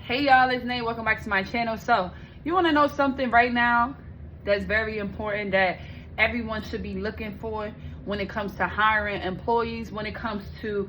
Hey y'all, it's Nate. Welcome back to my channel. So, you want to know something right now that's very important that everyone should be looking for when it comes to hiring employees, when it comes to,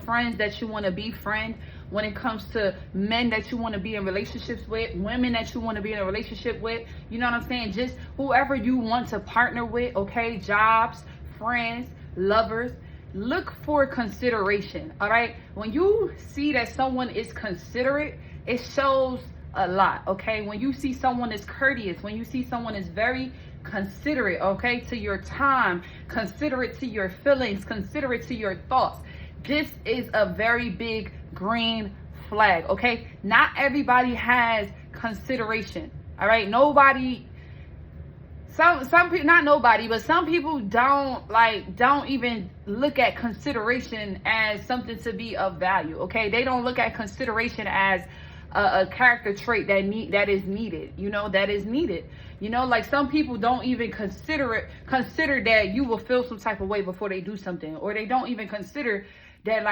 friends that you want to befriend, when it comes to men that you want to be in relationships with, women that you want to be in a relationship with, you know what I'm saying? Just whoever you want to partner with, okay? Jobs, friends, lovers. Look for consideration, all right? When you see that someone is considerate, it shows a lot, okay? When you see someone is courteous, when you see someone is very considerate, okay, to your time, considerate to your feelings, considerate to your thoughts, this is a very big green flag, okay? Not everybody has consideration, all right? Some people, not nobody, but some people don't even look at consideration as something to be of value, okay? They don't look at consideration as a character trait that is needed, that is needed. Like some people don't even consider that you will feel some type of way before they do something, or they don't even consider that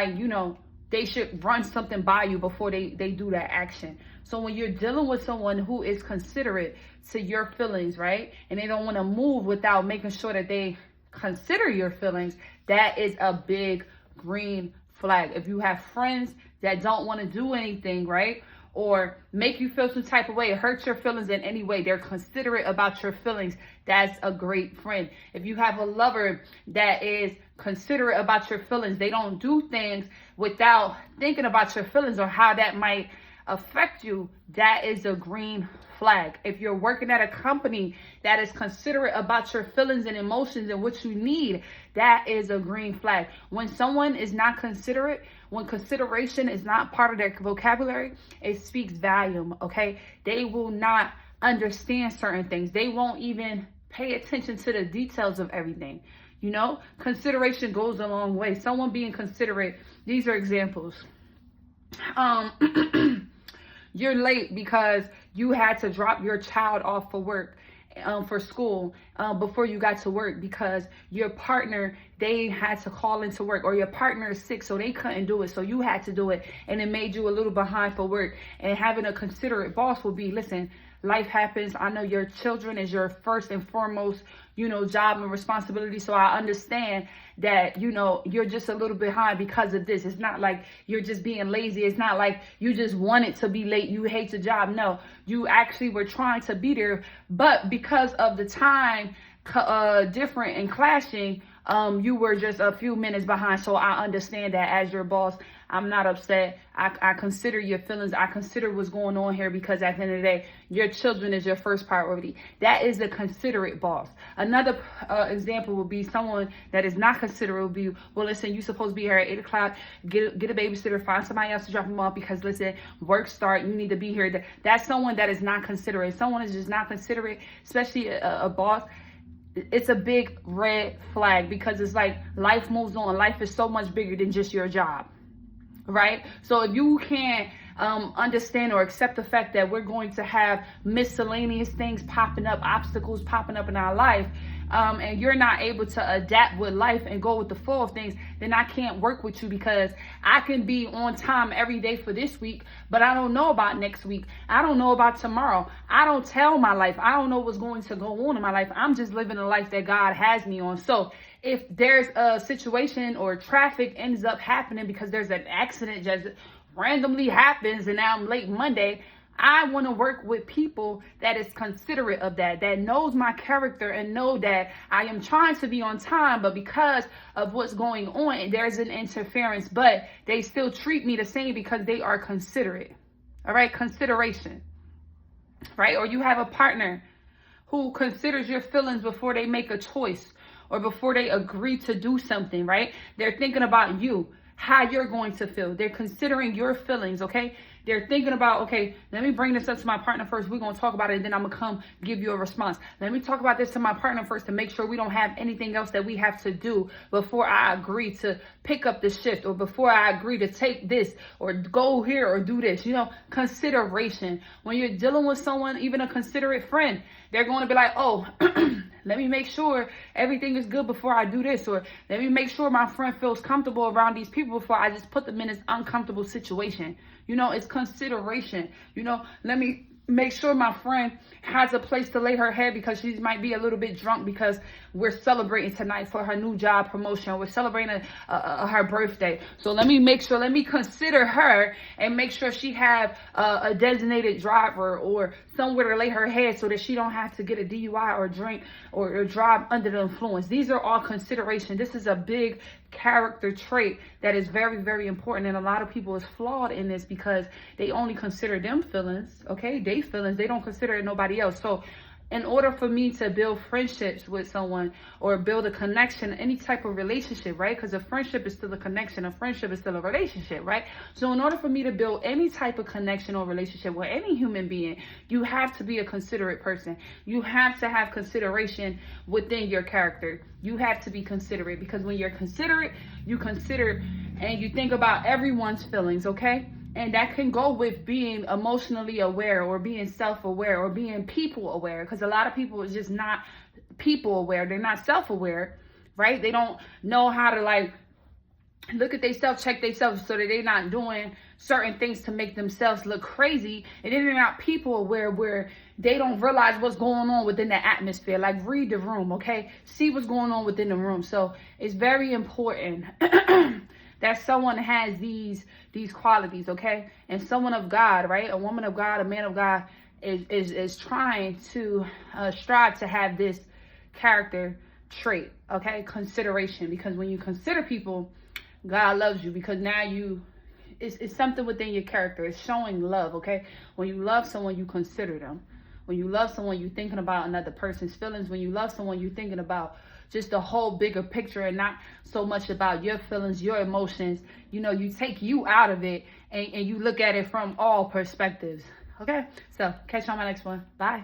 they should run something by you before they do that action. So when you're dealing with someone who is considerate to your feelings, right, and they don't want to move without making sure that they consider your feelings, that is a big green flag. If you have friends that don't want to do anything, right, or make you feel some type of way, hurt your feelings in any way, they're considerate about your feelings, that's a great friend. If you have a lover that is considerate about your feelings, they don't do things without thinking about your feelings or how that might affect you, that is a green flag. If you're working at a company that is considerate about your feelings and emotions and what you need, that is a green flag. When someone is not considerate, when consideration is not part of their vocabulary, it speaks volume, okay? They will not understand certain things. They won't even pay attention to the details of everything. Consideration goes a long way. Someone being considerate, these are examples. You're late because you had to drop your child off for work, for school, before you got to work because your partner, they had to call into work, or your partner is sick, so they couldn't do it, so you had to do it, and it made you a little behind for work. And having a considerate boss will be, listen, life happens. I know your children is your first and foremost, job and responsibility. So I understand that, you're just a little behind because of this. It's not like you're just being lazy. It's not like you just wanted to be late. You hate your job. No, you actually were trying to be there. But because of the time different and clashing, you were just a few minutes behind. So I understand that as your boss. I'm not upset. I consider your feelings. I consider what's going on here because at the end of the day, your children is your first priority. That is a considerate boss. Another example would be someone that is not considerate would be, well, listen, you're supposed to be here at 8 o'clock. Get a babysitter, find somebody else to drop them off because, listen, work start. You need to be here. That's someone that is not considerate. Someone is just not considerate, especially a boss. It's a big red flag because it's like life moves on. Life is so much bigger than just your job. Right? So if you can't understand or accept the fact that we're going to have miscellaneous things popping up, obstacles popping up in our life, and you're not able to adapt with life and go with the flow of things, then I can't work with you because I can be on time every day for this week, but I don't know about next week. I don't know about tomorrow. I don't tell my life. I don't know what's going to go on in my life. I'm just living the life that God has me on. So if there's a situation or traffic ends up happening because there's an accident just randomly happens and now I'm late Monday, I want to work with people that is considerate of that knows my character and know that I am trying to be on time, but because of what's going on, there's an interference, but they still treat me the same because they are considerate. All right, consideration, right? Or you have a partner who considers your feelings before they make a choice or before they agree to do something, right? They're thinking about you, how you're going to feel. They're considering your feelings, okay? They're thinking about, okay, let me bring this up to my partner first. We're going to talk about it, and then I'm going to come give you a response. Let me talk about this to my partner first to make sure we don't have anything else that we have to do before I agree to pick up the shift or before I agree to take this or go here or do this. Consideration. When you're dealing with someone, even a considerate friend, they're going to be like, oh, let me make sure everything is good before I do this, or let me make sure my friend feels comfortable around these people before I just put them in this uncomfortable situation. You know, it's consideration. You know, let me make sure my friend has a place to lay her head because she might be a little bit drunk because we're celebrating tonight for her new job promotion. We're celebrating her birthday. So let me consider her and make sure she have a designated driver or somewhere to lay her head so that she don't have to get a DUI or drink or drive under the influence. These are all consideration. This is a big character trait that is very, very important, and a lot of people is flawed in this because they only consider them feelings, okay, they feelings, they don't consider nobody else. So in order for me to build friendships with someone or build a connection, any type of relationship, right? Because a friendship is still a connection, a friendship is still a relationship, right? So in order for me to build any type of connection or relationship with any human being, you have to be a considerate person. You have to have consideration within your character. You have to be considerate, because when you're considerate, you consider and you think about everyone's feelings, okay? And that can go with being emotionally aware or being self-aware or being people aware, because a lot of people is just not people aware. They're not self-aware, right? They don't know how to like look at themselves, check themselves so that they're not doing certain things to make themselves look crazy. And then they're not people aware where they don't realize what's going on within the atmosphere. Like read the room, okay? See what's going on within the room. So it's very important that someone has these qualities, okay? And someone of God, right? A woman of God, a man of God is trying to strive to have this character trait, okay? Consideration, because when you consider people, God loves you, because now it's something within your character. It's showing love, okay? When you love someone, you consider them. When you love someone, you're thinking about another person's feelings. When you love someone, you're thinking about just the whole bigger picture and not so much about your feelings, your emotions. You know, you take you out of it and you look at it from all perspectives. Okay? So catch you on my next one. Bye.